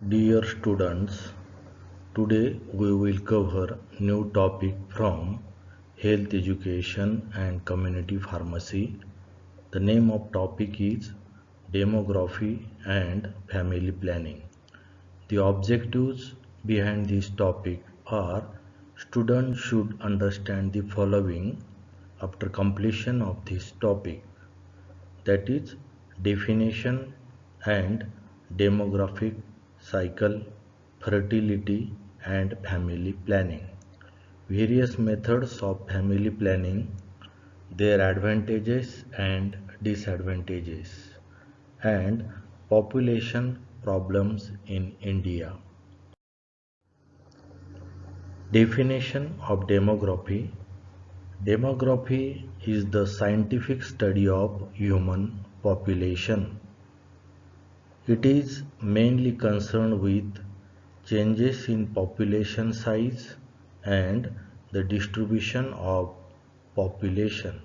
Dear students, today we will cover new topic from health education and community pharmacy. The name of topic is demography and family planning. The objectives behind this topic are students should understand the following after completion of this topic, that is definition and demographic cycle, fertility and family planning. Various methods of family planning, their advantages and disadvantages, and population problems in India. Definition of demography. Demography is the scientific study of human population. It is mainly concerned with changes in population size and the distribution of population.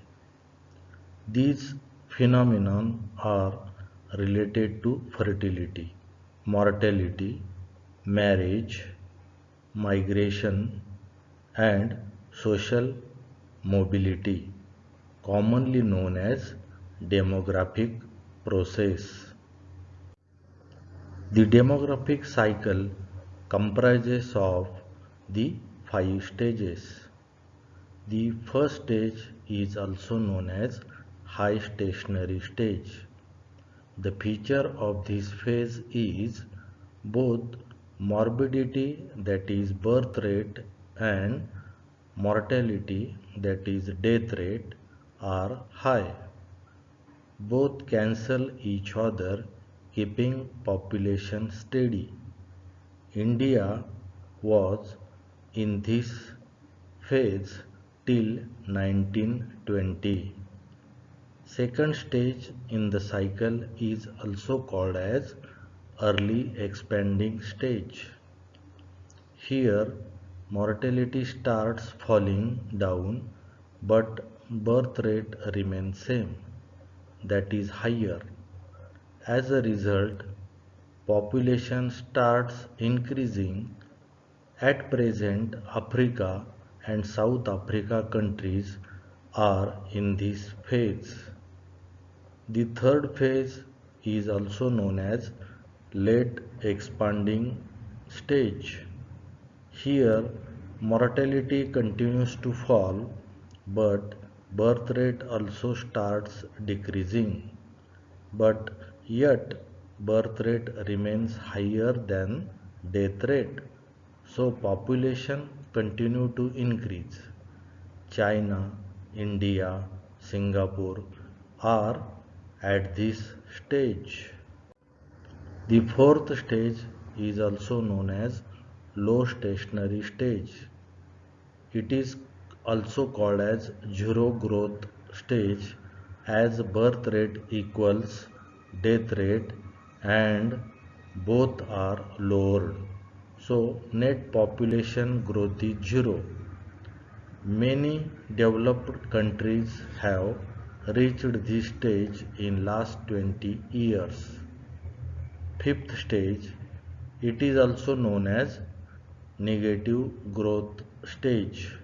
These phenomena are related to fertility, mortality, marriage, migration, and social mobility, commonly known as demographic process. The demographic cycle comprises of the 5 stages. The first stage is also known as high stationary stage. The feature of this phase is both morbidity, that is birth rate, and mortality, that is death rate, are high. Both cancel each other, keeping population steady. India was in this phase till 1920. Second stage in the cycle is also called as early expanding stage. Here mortality starts falling down but birth rate remains same, that is higher. As a result, population starts increasing. At present, Africa and South Africa countries are in this phase. The third phase is also known as late expanding stage. Here, mortality continues to fall, but birth rate also starts decreasing. But yet, birth rate remains higher than death rate. So, population continue to increase. China, India, Singapore are at this stage. The fourth stage is also known as low stationary stage. It is also called as zero growth stage, as birth rate equals death rate and both are lowered. So net population growth is zero. Many developed countries have reached this stage in last 20 years. Fifth stage, it is also known as negative growth stage.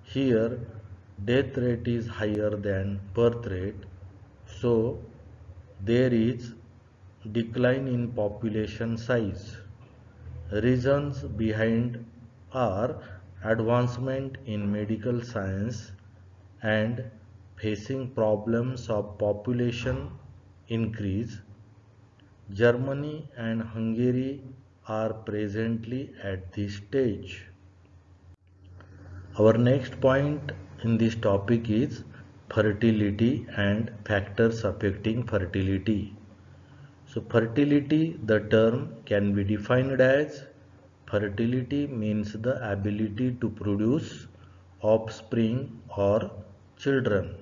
Here death rate is higher than birth rate, so there is decline in population size. Reasons behind are advancement in medical science and facing problems of population increase. Germany and Hungary are presently at this stage. Our next point in this topic is fertility and factors affecting fertility. So fertility, the term can be defined as fertility means the ability to produce offspring or children.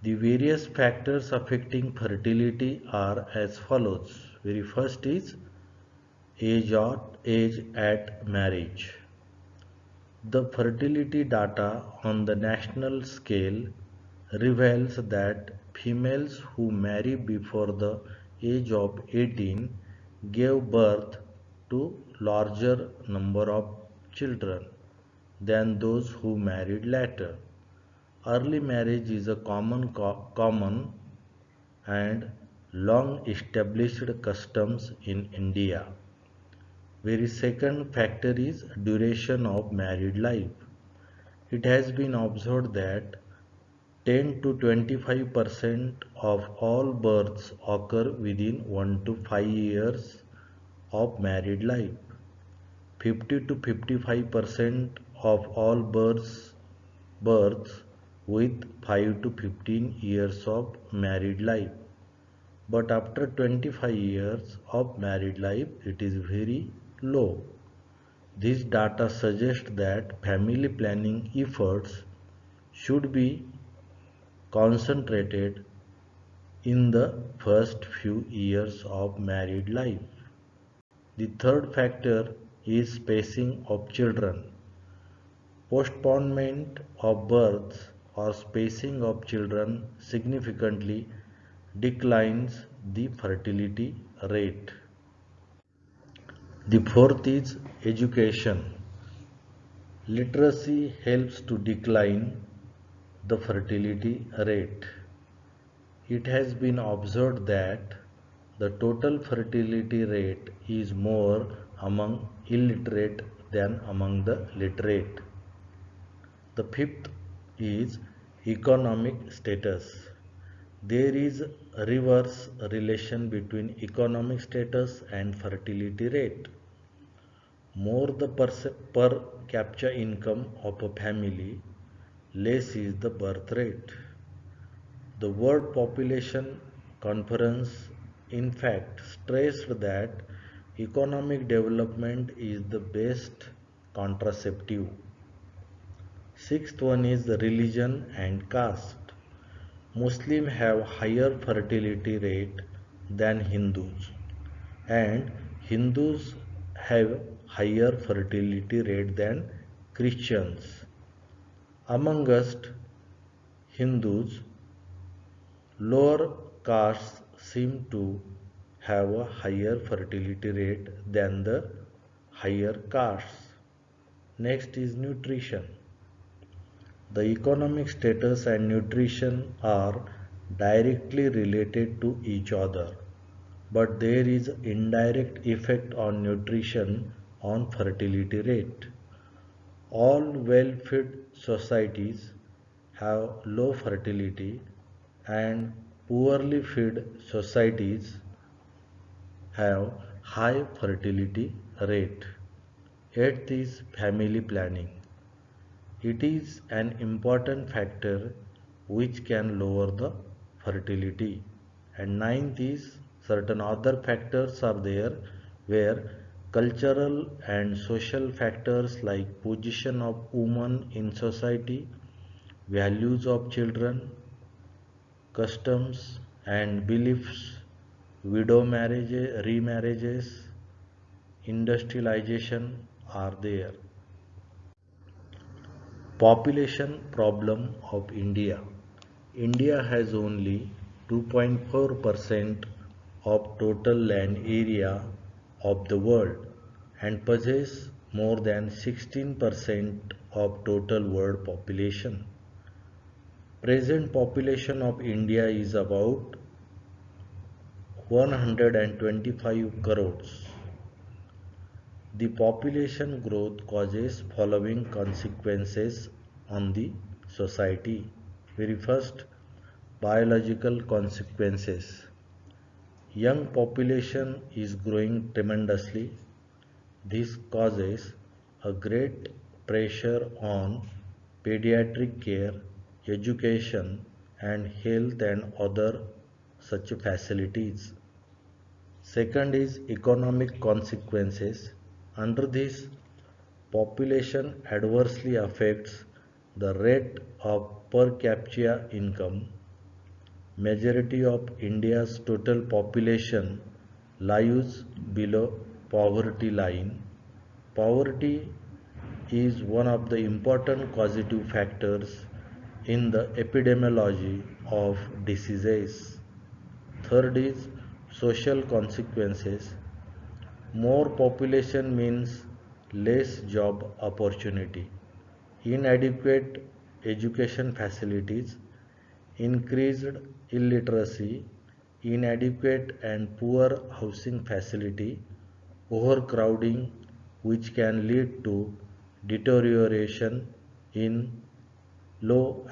The various factors affecting fertility are as follows. Very first is age at marriage. The fertility data on the national scale reveals that females who marry before the age of 18 gave birth to larger number of children than those who married later. Early marriage is a common and long established customs in India. Very second factor is duration of married life. It has been observed that 10 to 25% of all births occur within 1 to 5 years of married life. 50 to 55% of all births with 5 to 15 years of married life. But after 25 years of married life, it is very low. This data suggests that family planning efforts should be concentrated in the first few years of married life. The third factor is spacing of children. Postponement of births or spacing of children significantly declines the fertility rate. The fourth is education. Literacy helps to decline the fertility rate. It has been observed that the total fertility rate is more among illiterate than among the literate. The fifth is economic status. There is a reverse relation between economic status and fertility rate. More the per capita income of a family, less is the birth rate. The World Population Conference, in fact, stressed that economic development is the best contraceptive. Sixth one is the religion and caste. Muslims have higher fertility rate than Hindus, and Hindus have higher fertility rate than Christians. Amongst Hindus, lower castes seem to have a higher fertility rate than the higher castes. Next is nutrition. The economic status and nutrition are directly related to each other, but there is indirect effect on nutrition on fertility rate. All well-fed societies have low fertility and poorly fed societies have high fertility rate. Eighth is family planning. It is an important factor which can lower the fertility. And ninth is certain other factors are there where cultural and social factors like position of women in society, values of children, customs and beliefs, widow marriages, remarriages, industrialization are there. Population problem of India. India has only 2.4% of total land area of the world and possesses more than 16% of total world population. Present population of India is about 125 crores. The population growth causes following consequences on the society. Very first, biological consequences. Young population is growing tremendously. This causes a great pressure on pediatric care, education and health and other such facilities. Second is economic consequences. Under this, population adversely affects the rate of per capita income. Majority of India's total population lies below poverty line. Poverty is one of the important causative factors in the epidemiology of diseases. Third is social consequences. More population means less job opportunity, inadequate education facilities, increased illiteracy, inadequate and poor housing facility, overcrowding, which can lead to deterioration in law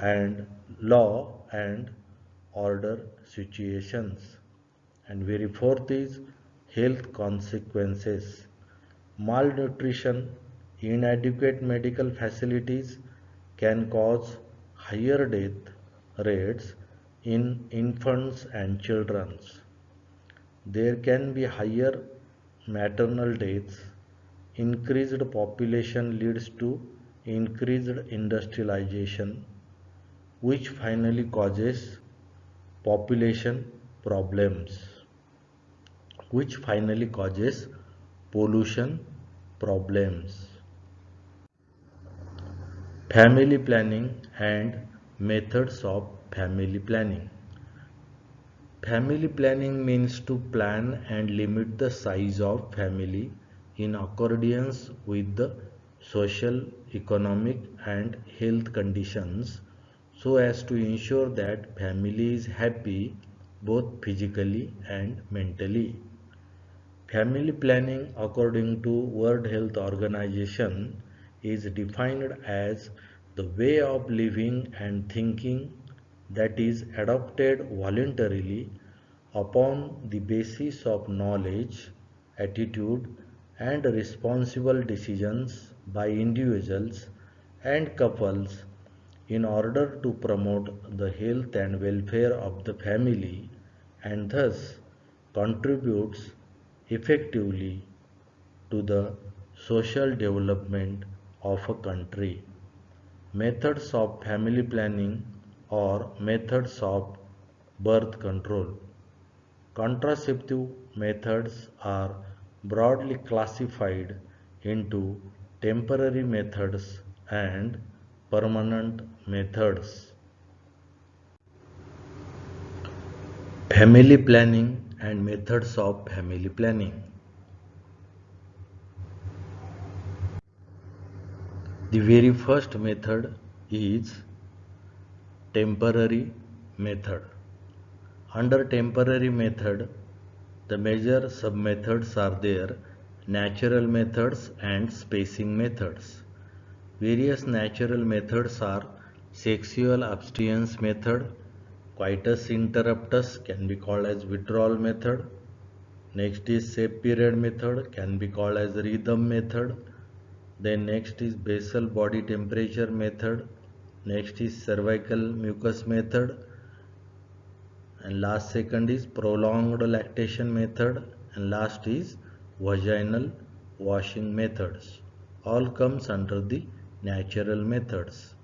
and order situations. And very fourth is health consequences. Malnutrition, inadequate medical facilities can cause higher death rates in infants and children. There can be higher maternal deaths. Increased population leads to increased industrialization, which finally causes population problems, which finally causes pollution problems. Family planning and methods of family planning. Family planning means to plan and limit the size of family in accordance with the social, economic and health conditions so as to ensure that family is happy both physically and mentally. Family planning according to World Health Organization is defined as the way of living and thinking that is adopted voluntarily upon the basis of knowledge, attitude and responsible decisions by individuals and couples in order to promote the health and welfare of the family and thus contributes effectively to the social development of a country. Methods of family planning or methods of birth control. Contraceptive methods are broadly classified into temporary methods and permanent methods. Family planning and methods of family planning. The very first method is temporary method. Under temporary method, the major sub-methods are there: natural methods and spacing methods. Various natural methods are sexual abstinence method, coitus interruptus can be called as withdrawal method. Next is safe period method, can be called as rhythm method. Then next is basal body temperature method. Next is cervical mucus method. And last second is prolonged lactation method. And last is vaginal washing methods. All comes under the natural methods.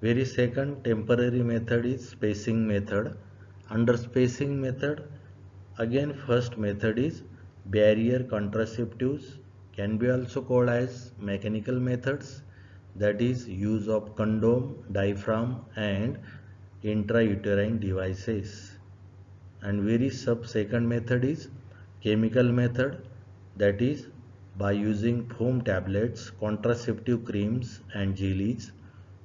Very second temporary method is spacing method. Under spacing method, again first method is barrier contraceptives, can be also called as mechanical methods, that is use of condom, diaphragm and intrauterine devices. And very second method is chemical method, that is by using foam tablets, contraceptive creams and jellies,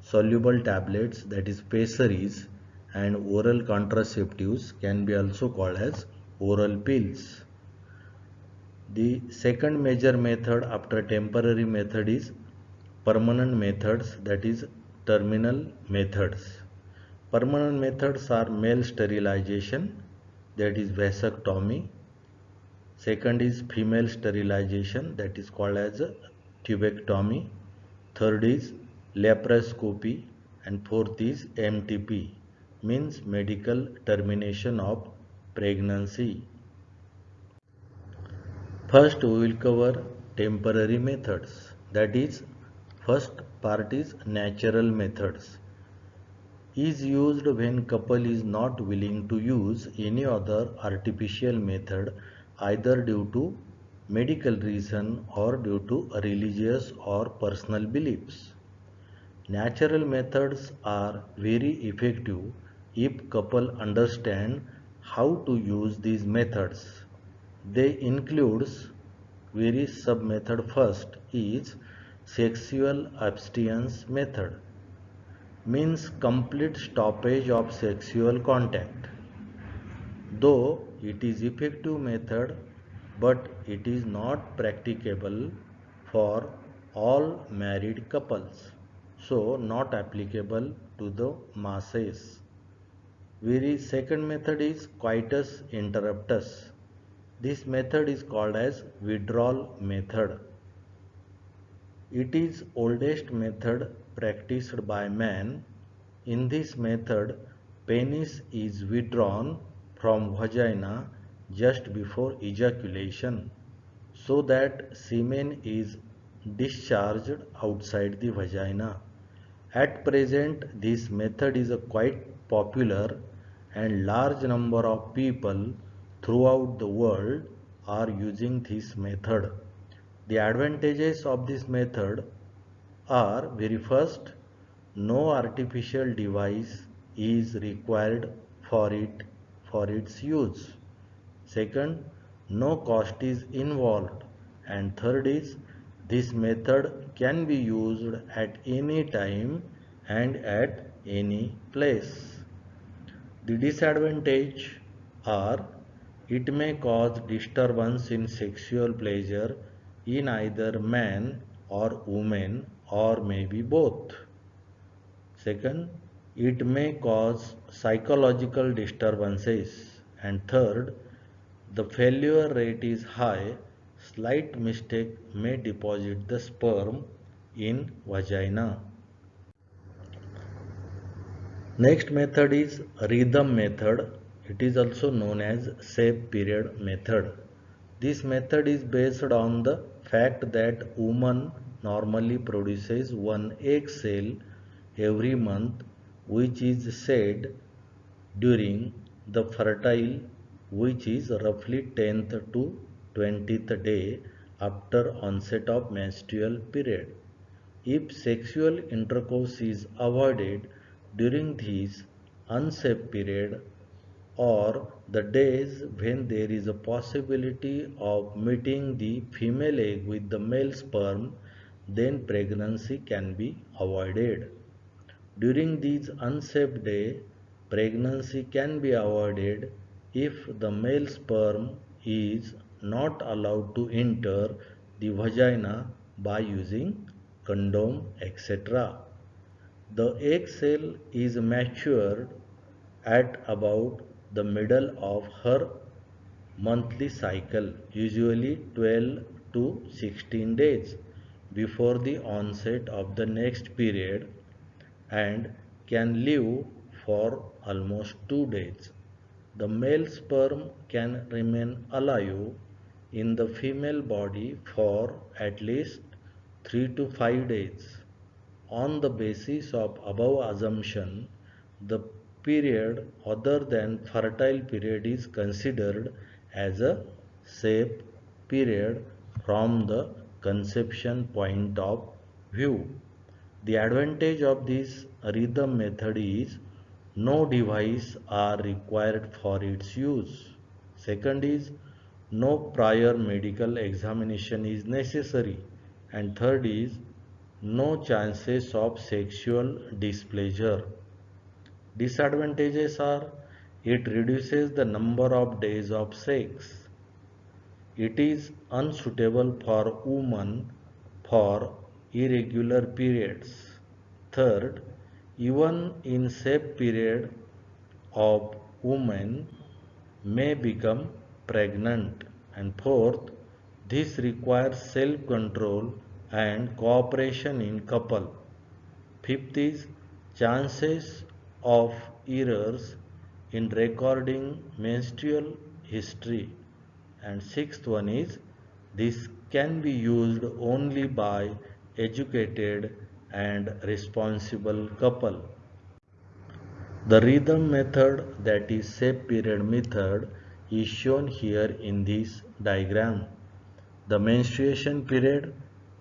soluble tablets, that is pessaries, and oral contraceptives can be also called as oral pills. The second major method after temporary method is permanent methods, that is terminal methods. Permanent methods are male sterilization, that is vasectomy. Second is female sterilization, that is called as tubectomy. Third is laparoscopy and fourth is MTP, means medical termination of pregnancy. First we will cover temporary methods, that is first part is natural methods. Is used when couple is not willing to use any other artificial method either due to medical reason or due to religious or personal beliefs. Natural methods are very effective if couple understand how to use these methods. They include very sub method first is sexual abstinence method, means complete stoppage of sexual contact. Though it is effective method, but it is not practicable for all married couples, so not applicable to the masses. Very second method is coitus interruptus. This method is called as withdrawal method. It is oldest method practiced by man. In this method, penis is withdrawn from vagina just before ejaculation so that semen is discharged outside the vagina. At present, this method is a quite popular and large number of people throughout the world are using this method. The advantages of this method are very first, no artificial device is required for its use. Second, no cost is involved. And third is, this method can be used at any time and at any place. The disadvantage are, it may cause disturbance in sexual pleasure in either man or woman or maybe both. Second, it may cause psychological disturbances. And third, the failure rate is high. Slight mistake may deposit the sperm in vagina. Next method is rhythm method. It is also known as safe period method. This method is based on the fact that woman normally produces one egg cell every month, which is said during the fertile, which is roughly 10th to 20th day after onset of menstrual period. If sexual intercourse is avoided during this unsafe period or the days when there is a possibility of meeting the female egg with the male sperm, then pregnancy can be avoided. During these unsafe days, pregnancy can be avoided if the male sperm is not allowed to enter the vagina by using condom, etc. The egg cell is matured at about the middle of her monthly cycle, usually 12 to 16 days before the onset of the next period, and can live for almost 2 days. The male sperm can remain alive in the female body for at least 3 to 5 days. On the basis of above assumption, the period other than fertile period is considered as a safe period from the conception point of view. The advantage of this rhythm method is no device are required for its use. Second is, no prior medical examination is necessary. And third is, no chances of sexual displeasure. Disadvantages are, it reduces the number of days of sex. It is unsuitable for women for irregular periods. Third, even in safe period of women may become pregnant. And fourth, this requires self-control and cooperation in couple. Fifth is chances of errors in recording menstrual history. And sixth one is, this can be used only by educated and responsible couple. The rhythm method, that is safe period method, is shown here in this diagram. The menstruation period,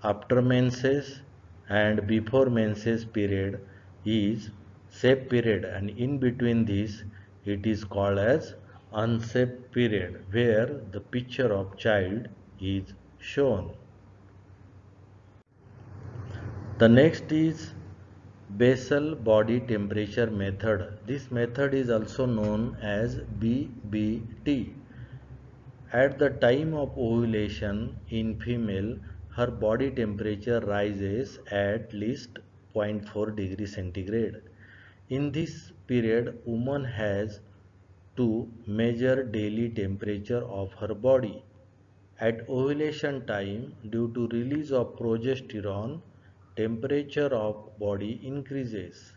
after menses and before menses period is safe period, and in between this it is called as unsafe period, where the picture of child is shown. The next is basal body temperature method. This method is also known as BBT. At the time of ovulation in female, her body temperature rises at least 0.4 degree centigrade. In this period, woman has to measure daily temperature of her body. At ovulation time, due to release of progesterone, temperature of body increases.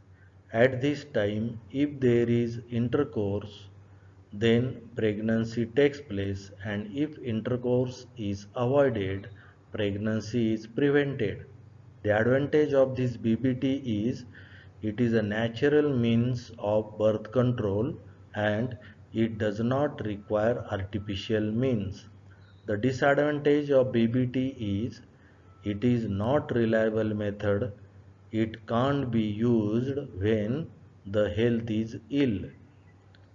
At this time, if there is intercourse, then pregnancy takes place, and if intercourse is avoided, pregnancy is prevented. The advantage of this BBT is it is a natural means of birth control and it does not require artificial means. The disadvantage of BBT is it is not reliable method. It can't be used when the health is ill.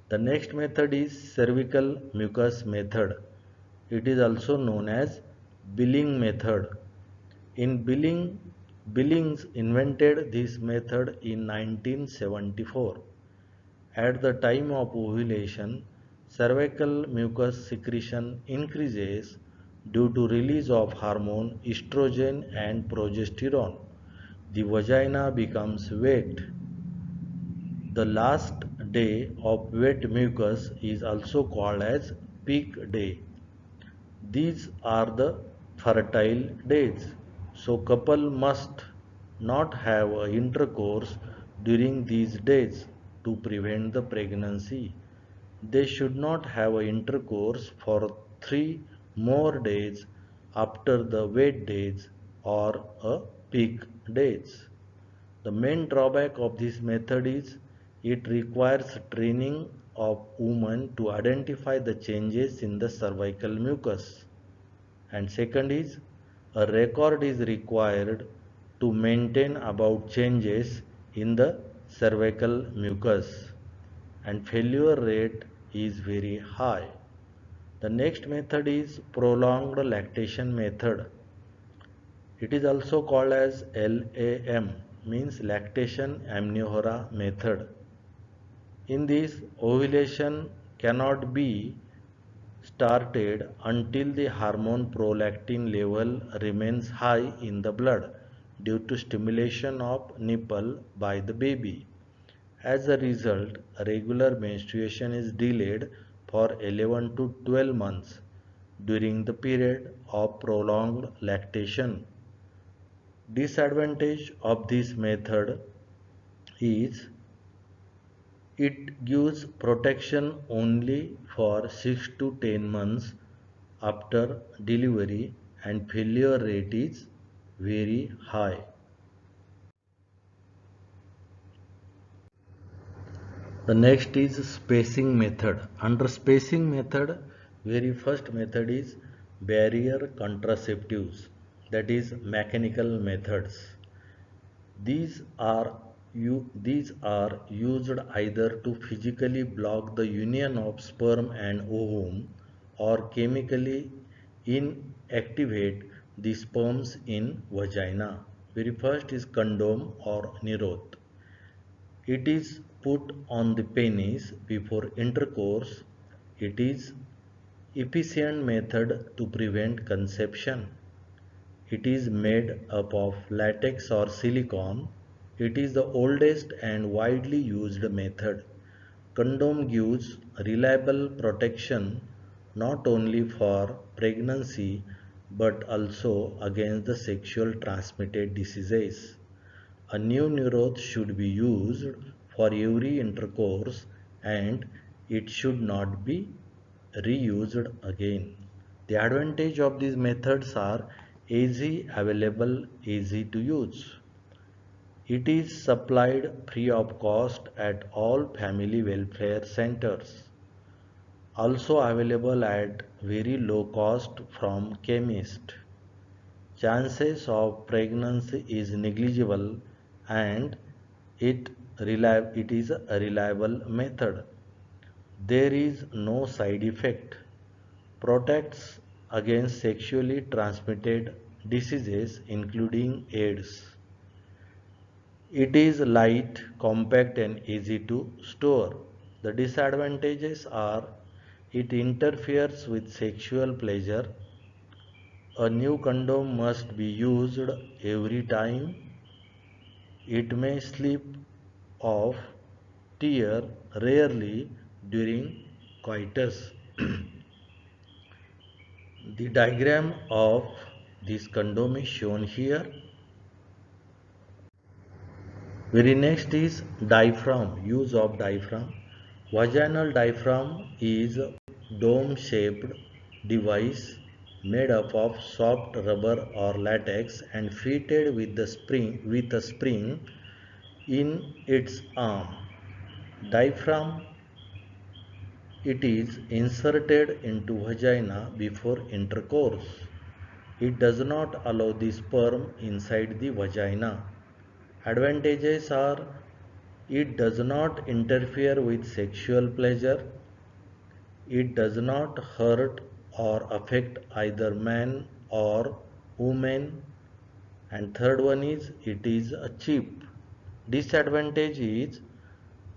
The next method is cervical mucus method. It is also known as Billing method. In Billings invented this method in 1974. At the time of ovulation, cervical mucus secretion increases due to release of hormone estrogen and progesterone. The vagina becomes wet. The last day of wet mucus is also called as peak day. These are the fertile days. So couple must not have a intercourse during these days to prevent the pregnancy. They should not have a intercourse for 3 more days after the wet days or a peak days. The main drawback of this method is it requires training of women to identify the changes in the cervical mucus. And second is a record is required to maintain about changes in the cervical mucus and failure rate is very high. The next method is prolonged lactation method. It is also called as LAM, means lactation amniora method. In this, ovulation cannot be started until the hormone prolactin level remains high in the blood due to stimulation of nipple by the baby. As a result, regular menstruation is delayed for 11 to 12 months during the period of prolonged lactation. Disadvantage of this method is it gives protection only for 6 to 10 months after delivery and failure rate is very high. The next is spacing method. Under spacing method, very first method is barrier contraceptives, that is mechanical methods. These are used either to physically block the union of sperm and ovum or chemically inactivate the sperms in vagina. Very first is condom or Nirodh. It is put on the penis before intercourse. It is efficient method to prevent conception. It is made up of latex or silicone. It is the oldest and widely used method. Condom gives reliable protection not only for pregnancy but also against the sexual transmitted diseases. A new Nirodh should be used for every intercourse and it should not be reused again. The advantage of these methods are easy available, easy to use. It is supplied free of cost at all family welfare centers. Also available at very low cost from chemist. Chances of pregnancy is negligible and it is a reliable method. There is no side effect. Protects against sexually transmitted diseases including AIDS. It is light, compact and easy to store. The disadvantages are it interferes with sexual pleasure. A new condom must be used every time. It may slip off, tear rarely during coitus. The diagram of this condom is shown here. Very next is diaphragm, use of diaphragm. Vaginal diaphragm is a dome-shaped device made up of soft rubber or latex and fitted with a spring in its arm. Diaphragm, it is inserted into vagina before intercourse. It does not allow the sperm inside the vagina. Advantages are it does not interfere with sexual pleasure. It does not hurt or affect either man or woman. And third one is it is a cheap. Disadvantage is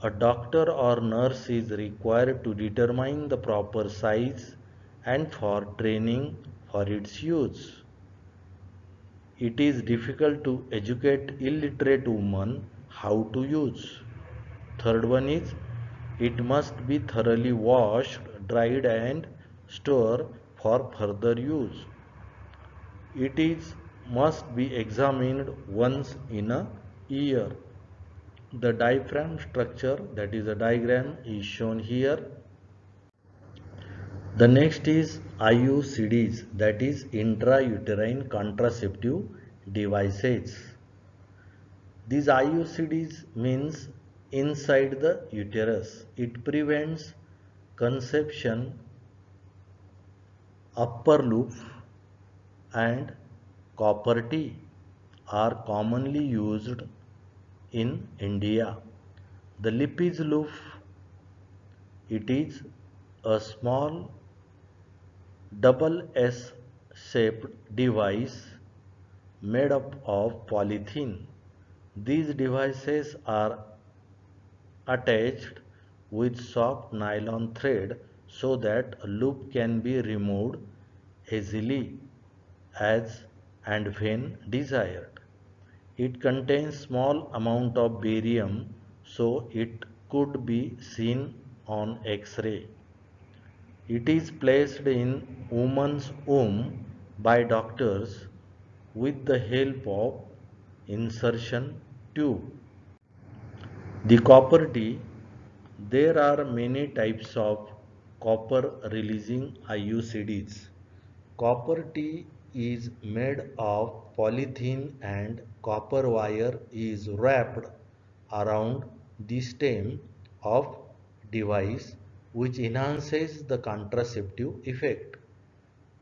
a doctor or nurse is required to determine the proper size and for training for its use. It is difficult to educate illiterate women how to use. Third one is it must be thoroughly washed, dried and stored for further use. It is must be examined once in a year. The diaphragm structure, that is a diagram, is shown here. The next is IUCDs, that is intrauterine contraceptive devices. These IUCDs means inside the uterus. It prevents conception. Upper loop and copper T are commonly used in India. The Lippis loop, it is a small double S shaped device made up of polythene. These devices are attached with soft nylon thread so that a loop can be removed easily as and when desired. It contains small amount of barium so it could be seen on X-ray. It is placed in woman's womb by doctors with the help of insertion tube. The copper T, there are many types of copper releasing IUCDs. Copper T is made of polythene and copper wire is wrapped around the stem of device which enhances the contraceptive effect.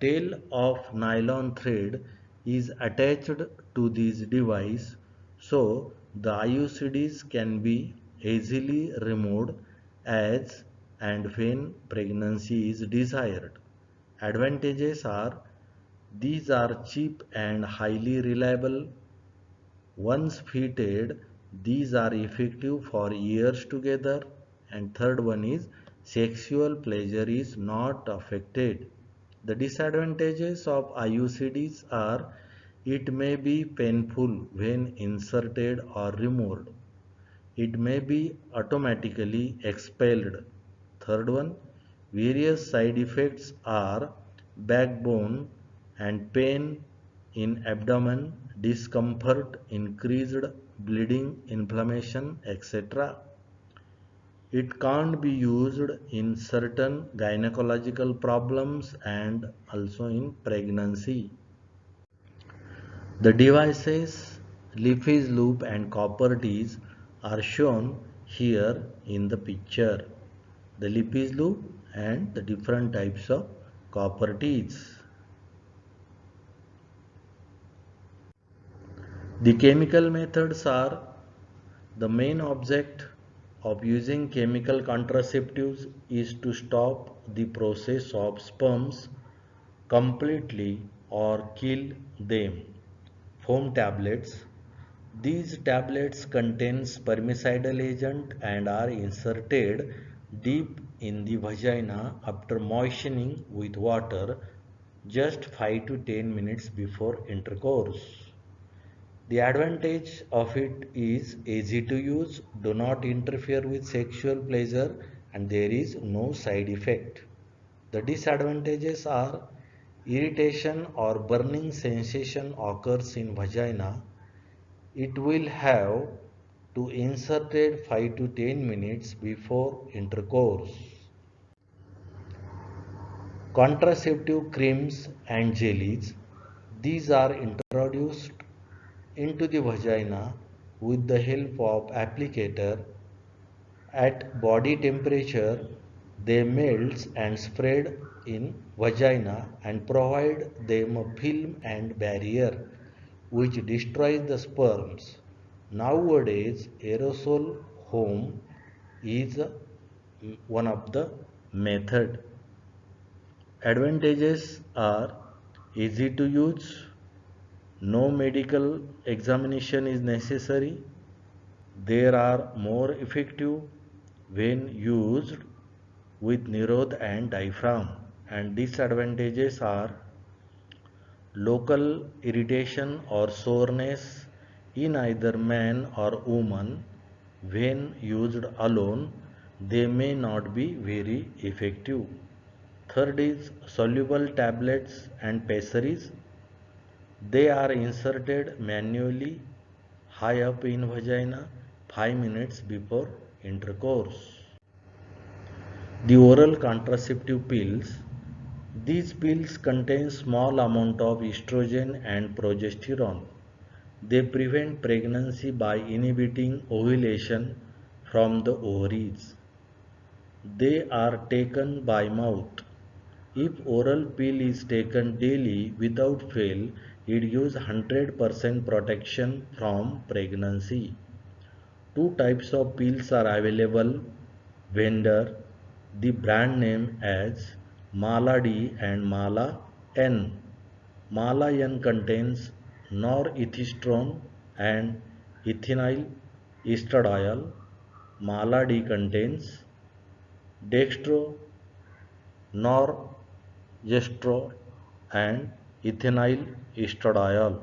Tail of nylon thread is attached to this device so the IUCDs can be easily removed as and when pregnancy is desired. Advantages are these are cheap and highly reliable. Once fitted, these are effective for years together. And third one is sexual pleasure is not affected. The disadvantages of IUCDs are it may be painful when inserted or removed. It may be automatically expelled. Third one, various side effects are backbone and pain in abdomen, discomfort, increased bleeding, inflammation, etc. It can't be used in certain gynecological problems and also in pregnancy. The devices, Liffey's loop and copper T's are shown here in the picture. The Lippis loop and the different types of copper T's. The chemical methods are the main object of using chemical contraceptives is to stop the process of sperms completely or kill them. Foam tablets. These tablets contain spermicidal agent and are inserted deep in the vagina after moistening with water just 5 to 10 minutes before intercourse. The advantage of it is easy to use, do not interfere with sexual pleasure, and there is no side effect. The disadvantages are irritation or burning sensation occurs in vagina. It will have to insert it 5 to 10 minutes before intercourse. Contraceptive creams and jellies. These are introduced into the vagina with the help of applicator at body temperature. They melt and spread in vagina and provide them a film and barrier which destroys the sperms. Nowadays, aerosol home is one of the method. Advantages are easy to use, no medical examination is necessary, they are more effective when used with Nirod and diaphragm, and disadvantages are local irritation or soreness in either man or woman. When used alone, they may not be very effective. Third is soluble tablets and pessaries. They are inserted manually high up in vagina 5 minutes before intercourse. The oral contraceptive pills. These pills contain small amount of estrogen and progesterone. They prevent pregnancy by inhibiting ovulation from the ovaries. They are taken by mouth. If oral pill is taken daily without fail, it gives 100% protection from pregnancy. Two types of pills are available. Vendor, the brand name as Mala D and Mala N. Mala N contains norethistron and ethinyl estradiol. Mala D contains dextro, norgestrone and ethinyl estradiol.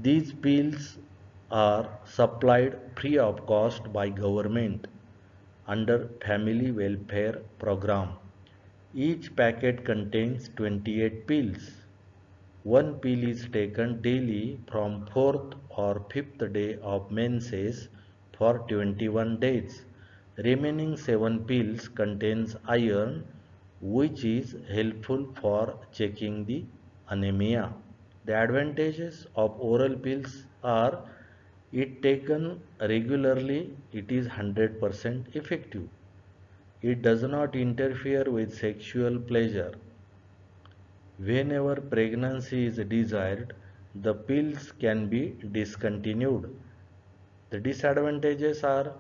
These pills are supplied free of cost by government under Family Welfare Program. Each packet contains 28 pills. One pill is taken daily from 4th or 5th day of menses for 21 days. Remaining 7 pills contains iron which is helpful for checking the anemia. The advantages of oral pills are it taken regularly it is 100% effective. It does not interfere with sexual pleasure. Whenever pregnancy is desired, the pills can be discontinued. The disadvantages are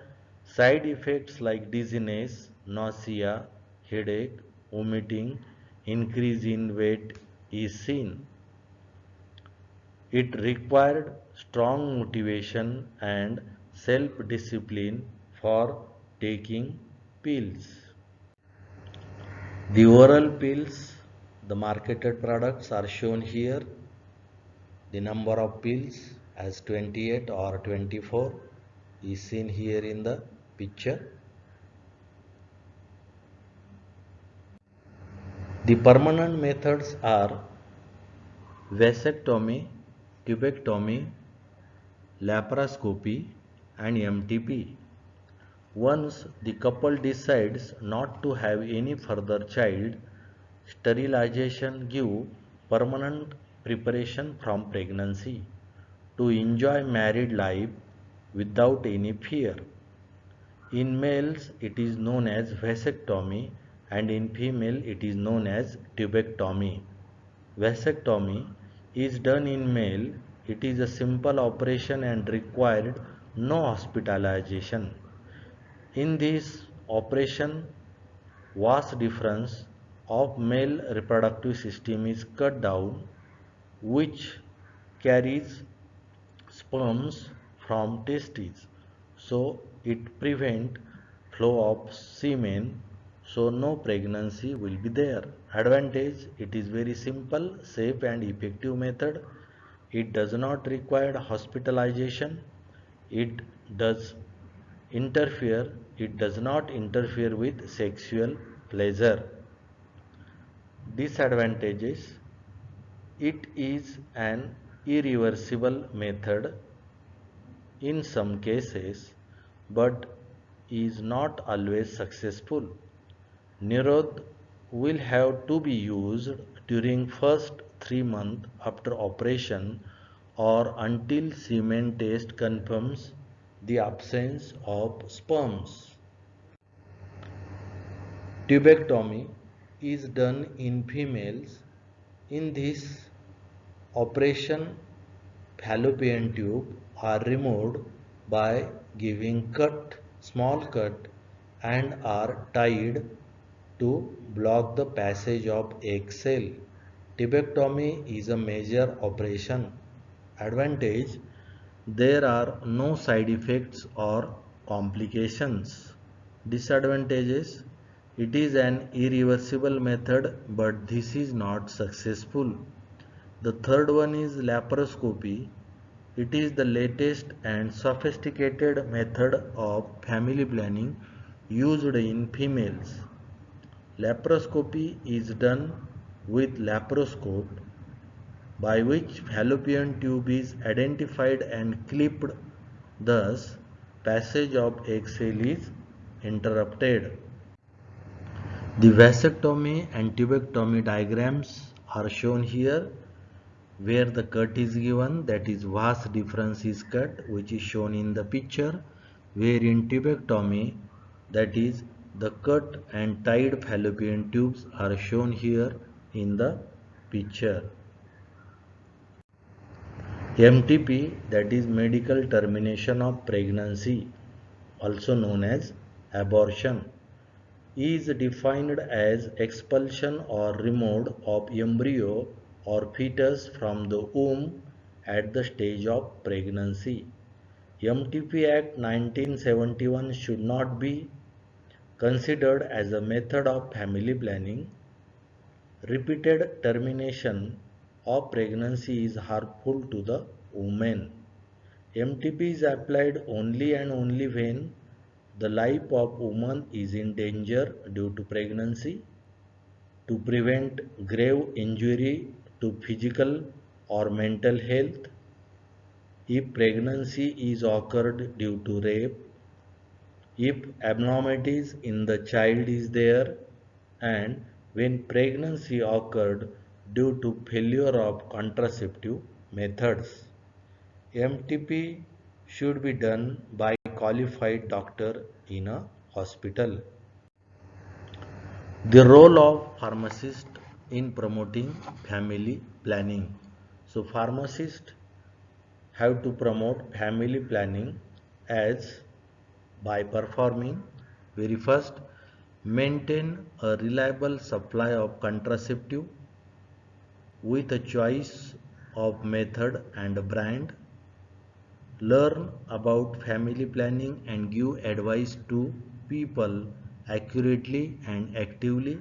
side effects like dizziness, nausea, headache, vomiting, increase in weight is seen. It required strong motivation and self-discipline for taking pills. The oral pills, the marketed products are shown here. The number of pills as 28 or 24 is seen here in the picture. The permanent methods are vasectomy, tubectomy, laparoscopy and MTP. Once the couple decides not to have any further child, sterilization gives permanent preparation from pregnancy to enjoy married life without any fear. In males it is known as vasectomy and in female it is known as tubectomy. Vasectomy is done in male. It is a simple operation and required no hospitalization. In this operation, vas deferens of male reproductive system is cut down, which carries sperms from testes. So it prevent flow of semen, so no pregnancy will be there. Advantage, it is very simple, safe and effective method. It does not require hospitalization. It does it does not interfere with sexual pleasure. Disadvantages, it is an irreversible method in some cases, but is not always successful. Nirod will have to be used during first 3 months after operation or until semen test confirms the absence of sperms. Tubectomy is done in females. In this operation, fallopian tube are removed by giving small cut and are tied to block the passage of egg cell. Tubectomy is a major operation. Advantage, there are no side effects or complications. Disadvantages, it is an irreversible method, but this is not successful. The third one is laparoscopy. It is the latest and sophisticated method of family planning used in females. Laparoscopy is done with laparoscope, by which fallopian tube is identified and clipped, thus passage of egg cell is interrupted. The vasectomy and tubectomy diagrams are shown here, where the cut is given, that is vas deferens cut, which is shown in the picture, where in tubectomy, that is the cut and tied fallopian tubes are shown here in the picture. MTP, that is medical termination of pregnancy, also known as abortion, is defined as expulsion or removal of embryo or fetus from the womb at the stage of pregnancy. MTP Act 1971 should not be considered as a method of family planning. Repeated termination of pregnancy is harmful to the woman. MTP is applied only and only when the life of woman is in danger due to pregnancy, to prevent grave injury to physical or mental health, if pregnancy is occurred due to rape, if abnormalities in the child is there, and when pregnancy occurred due to failure of contraceptive methods. MTP should be done by qualified doctor in a hospital. The role of pharmacist in promoting family planning. So pharmacists have to promote family planning as by performing, very first, maintain a reliable supply of contraceptive with a choice of method and brand, learn about family planning and give advice to people accurately and actively,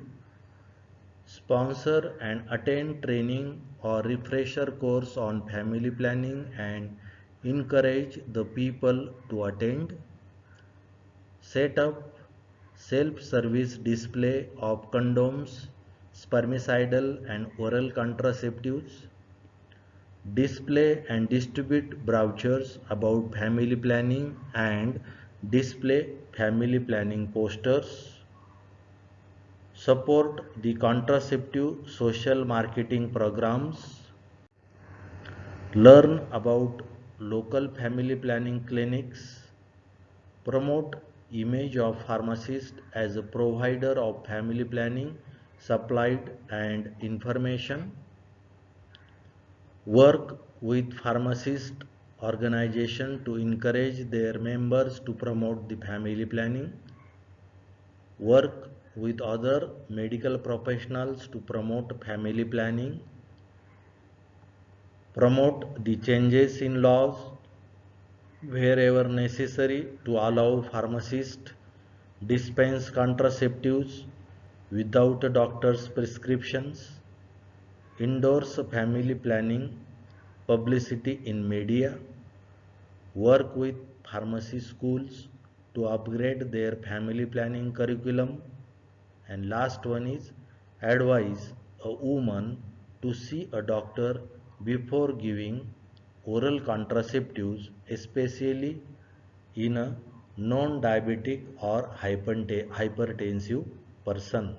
sponsor and attend training or refresher course on family planning and encourage the people to attend, set up self-service display of condoms, spermicidal and oral contraceptives, display and distribute brochures about family planning and display family planning posters, support the contraceptive social marketing programs, learn about local family planning clinics, promote image of pharmacist as a provider of family planning supplied and information, work with pharmacist organization to encourage their members to promote the family planning, work with other medical professionals to promote family planning, promote the changes in laws wherever necessary to allow pharmacists dispense contraceptives without a doctor's prescriptions, endorse family planning publicity in media, work with pharmacy schools to upgrade their family planning curriculum, and last one is advise a woman to see a doctor before giving oral contraceptives, especially in a non-diabetic or hypertensive person.